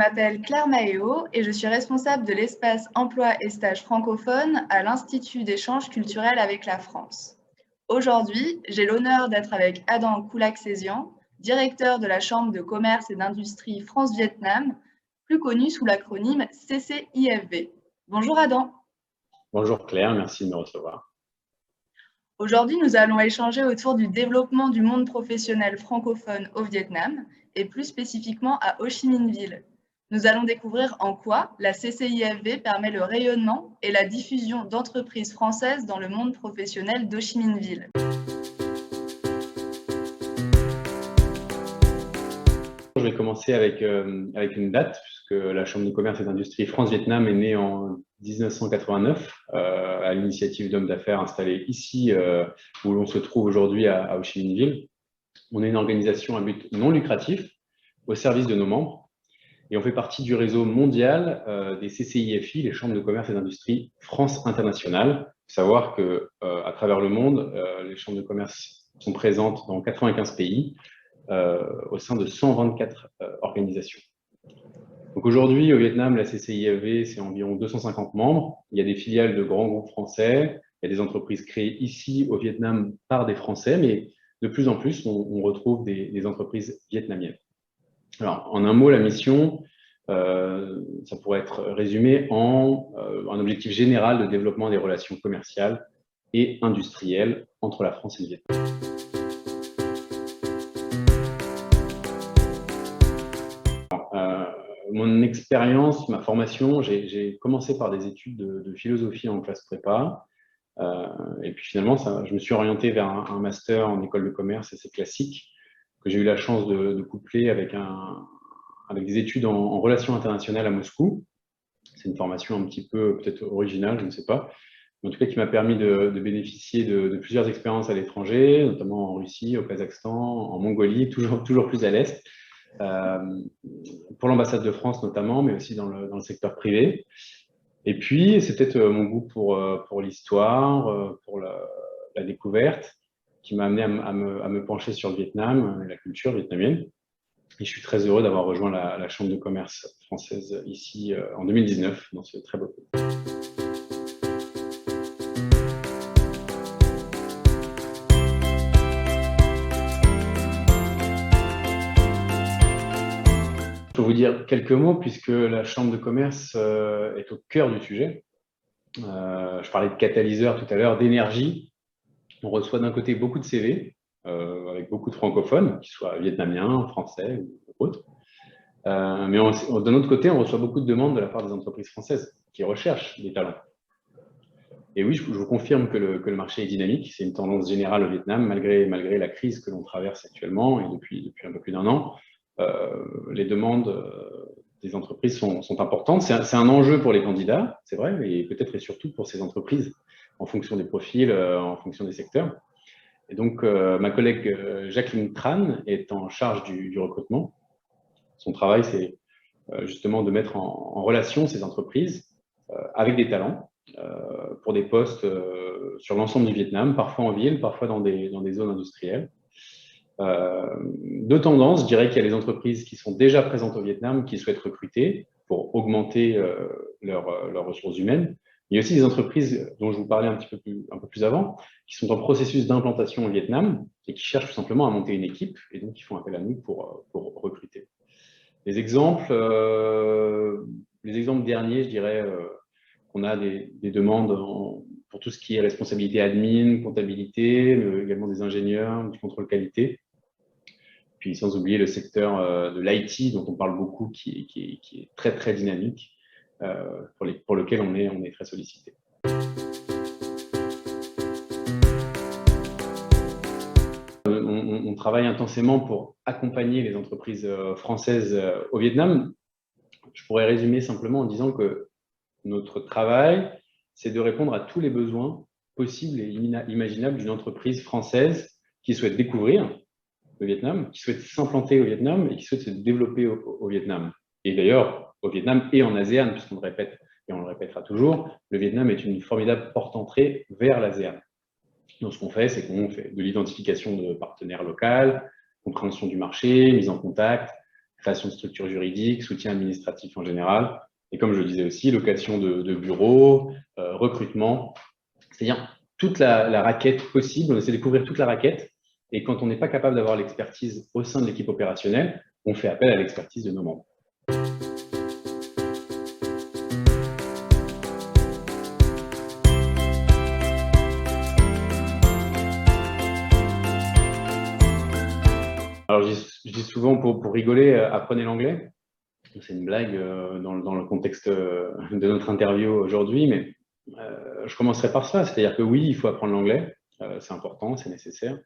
m'appelle Claire Mahéo et je suis responsable de l'espace emploi et stage francophone à l'Institut d'échanges culturels avec la France. Aujourd'hui, j'ai l'honneur d'être avec Adam Koulak-Sézian, directeur de la Chambre de commerce et d'industrie France-Vietnam, plus connu sous l'acronyme CCIFV. Bonjour Adam. Bonjour Claire, merci de me recevoir. Aujourd'hui, nous allons échanger autour du développement du monde professionnel francophone au Vietnam et plus spécifiquement à Ho Chi Minh Ville. Nous allons découvrir en quoi la CCIFV permet le rayonnement et la diffusion d'entreprises françaises dans le monde professionnel d'Ho Chi Minh Ville. Je vais commencer avec une date, puisque la Chambre de commerce et d'industrie France-Vietnam est née en 1989 à l'initiative d'hommes d'affaires installés ici où l'on se trouve aujourd'hui à Ho Chi Minh Ville. On est une organisation à but non lucratif au service de nos membres et on fait partie du réseau mondial des CCIFI, les chambres de commerce et d'industrie France Internationale. Il faut savoir qu'à travers le monde, les chambres de commerce sont présentes dans 95 pays au sein de 124 organisations. Donc aujourd'hui, au Vietnam, la CCIFV, c'est environ 250 membres. Il y a des filiales de grands groupes français, il y a des entreprises créées ici au Vietnam par des Français, mais de plus en plus, on retrouve des entreprises vietnamiennes. Alors, en un mot, la mission, ça pourrait être résumé en un objectif général de développement des relations commerciales et industrielles entre la France et le Vietnam. Mon expérience, ma formation, j'ai commencé par des études de philosophie en classe prépa. Et puis finalement, je me suis orienté vers un master en école de commerce assez classique, que j'ai eu la chance de coupler avec des études en relations internationales à Moscou. C'est une formation un petit peu peut-être originale, je ne sais pas. Mais en tout cas, qui m'a permis de bénéficier de plusieurs expériences à l'étranger, notamment en Russie, au Kazakhstan, en Mongolie, toujours plus à l'Est. Pour l'ambassade de France notamment, mais aussi dans le secteur privé. Et puis, c'est peut-être mon goût pour l'histoire, pour la découverte, qui m'a amené à me pencher sur le Vietnam et la culture vietnamienne. Et je suis très heureux d'avoir rejoint la Chambre de commerce française ici en 2019, dans ce très beau pays. Je peux vous dire quelques mots puisque la Chambre de commerce est au cœur du sujet. Je parlais de catalyseur tout à l'heure, d'énergie. On reçoit d'un côté beaucoup de CV, avec beaucoup de francophones, qu'ils soient vietnamiens, français ou autres. Mais d'un autre côté, on reçoit beaucoup de demandes de la part des entreprises françaises qui recherchent des talents. Et oui, je vous confirme que le marché est dynamique. C'est une tendance générale au Vietnam, malgré la crise que l'on traverse actuellement et depuis un peu plus d'un an. Les demandes des entreprises sont importantes. C'est un enjeu pour les candidats, c'est vrai, mais peut-être et surtout pour ces entreprises, en fonction des profils, en fonction des secteurs. Et donc, ma collègue Jacqueline Tran est en charge du recrutement. Son travail, c'est justement de mettre en relation ces entreprises avec des talents pour des postes sur l'ensemble du Vietnam, parfois en ville, parfois dans des zones industrielles. Deux tendances, je dirais qu'il y a les entreprises qui sont déjà présentes au Vietnam, qui souhaitent recruter pour augmenter leurs ressources humaines. Il y a aussi des entreprises dont je vous parlais un peu plus avant, qui sont en processus d'implantation au Vietnam et qui cherchent tout simplement à monter une équipe et donc qui font appel à nous pour recruter. Les exemples derniers, je dirais qu'on a des demandes pour tout ce qui est responsabilité admin, comptabilité, également des ingénieurs, du contrôle qualité. Puis sans oublier le secteur de l'IT dont on parle beaucoup, qui est très très dynamique, pour lequel on est très sollicité. On travaille intensément pour accompagner les entreprises françaises au Vietnam. Je pourrais résumer simplement en disant que notre travail, c'est de répondre à tous les besoins possibles et imaginables d'une entreprise française qui souhaite découvrir le Vietnam, qui souhaite s'implanter au Vietnam et qui souhaite se développer au Vietnam. Et d'ailleurs, au Vietnam et en ASEAN, puisqu'on le répète et on le répétera toujours, le Vietnam est une formidable porte d'entrée vers l'ASEAN. Donc, ce qu'on fait, c'est qu'on fait de l'identification de partenaires locaux, compréhension du marché, mise en contact, création de structures juridiques, soutien administratif en général, et comme je le disais aussi, location de bureaux, recrutement, c'est-à-dire toute la raquette possible, on essaie de couvrir toute la raquette, et quand on n'est pas capable d'avoir l'expertise au sein de l'équipe opérationnelle, on fait appel à l'expertise de nos membres. Alors, je dis souvent pour rigoler, apprenez l'anglais. C'est une blague dans le contexte de notre interview aujourd'hui, mais je commencerai par ça. C'est-à-dire que oui, il faut apprendre l'anglais, c'est important, c'est nécessaire.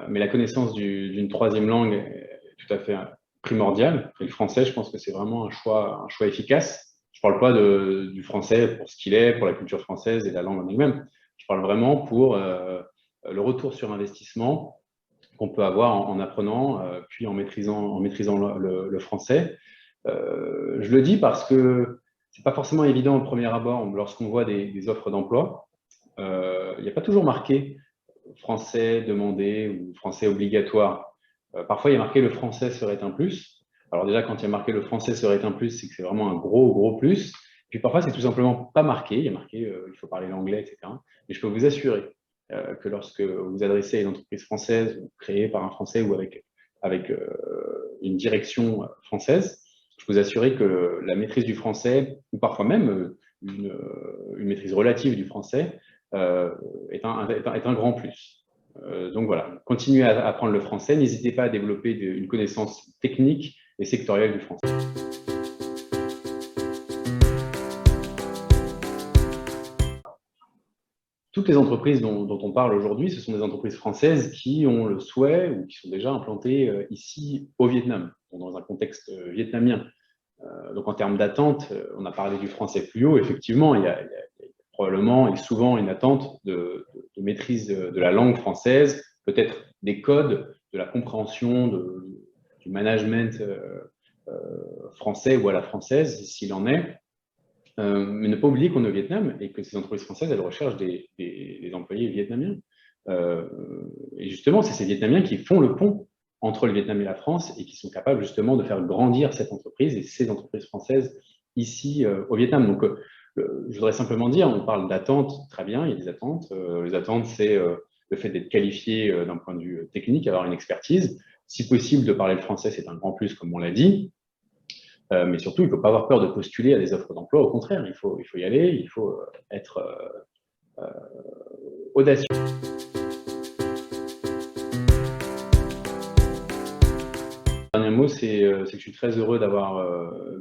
Mais la connaissance d'une troisième langue est tout à fait primordiale. Et le français, je pense que c'est vraiment un choix efficace. Je ne parle pas du français pour ce qu'il est, pour la culture française et la langue en elle-même. Je parle vraiment pour le retour sur investissement qu'on peut avoir en apprenant, puis en maîtrisant le français. Je le dis parce que c'est pas forcément évident au premier abord lorsqu'on voit des offres d'emploi. Il n'y a pas toujours marqué français demandé ou français obligatoire. Parfois, il y a marqué le français serait un plus. Alors déjà, quand il y a marqué le français serait un plus, c'est que c'est vraiment un gros plus. Puis parfois, c'est tout simplement pas marqué. Il y a marqué il faut parler l'anglais, etc. Mais je peux vous assurer que lorsque vous vous adressez à une entreprise française ou créée par un Français ou avec une direction française, je peux vous assurer que la maîtrise du français, ou parfois même une maîtrise relative du français, est un grand plus. Donc voilà, continuez à apprendre le français, n'hésitez pas à développer une connaissance technique et sectorielle du français. Toutes les entreprises dont on parle aujourd'hui, ce sont des entreprises françaises qui ont le souhait ou qui sont déjà implantées ici au Vietnam, dans un contexte vietnamien. Donc en termes d'attente, on a parlé du français plus haut, effectivement, il y a probablement et souvent une attente de maîtrise de la langue française, peut-être des codes, de la compréhension du management français ou à la française, s'il en est. Mais ne pas oublier qu'on est au Vietnam et que ces entreprises françaises, elles recherchent des employés vietnamiens. Et justement, c'est ces Vietnamiens qui font le pont entre le Vietnam et la France et qui sont capables justement de faire grandir cette entreprise et ces entreprises françaises ici au Vietnam. Donc, je voudrais simplement dire, on parle d'attente, très bien, il y a des attentes. Les attentes, c'est le fait d'être qualifié d'un point de vue technique, avoir une expertise. Si possible, de parler le français, c'est un grand plus, comme on l'a dit. Mais surtout, il ne faut pas avoir peur de postuler à des offres d'emploi. Au contraire, il faut y aller, il faut être audacieux. Le dernier mot, c'est que je suis très heureux d'avoir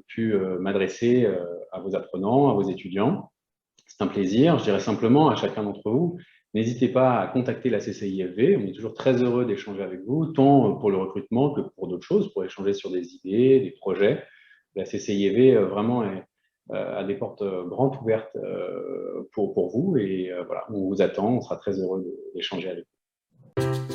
pu m'adresser à vos apprenants, à vos étudiants. C'est un plaisir. Je dirais simplement à chacun d'entre vous, n'hésitez pas à contacter la CCIFV. On est toujours très heureux d'échanger avec vous, tant pour le recrutement que pour d'autres choses, pour échanger sur des idées, des projets. La CCIV vraiment a des portes grandes ouvertes pour vous et voilà, on vous attend, on sera très heureux d'échanger avec vous.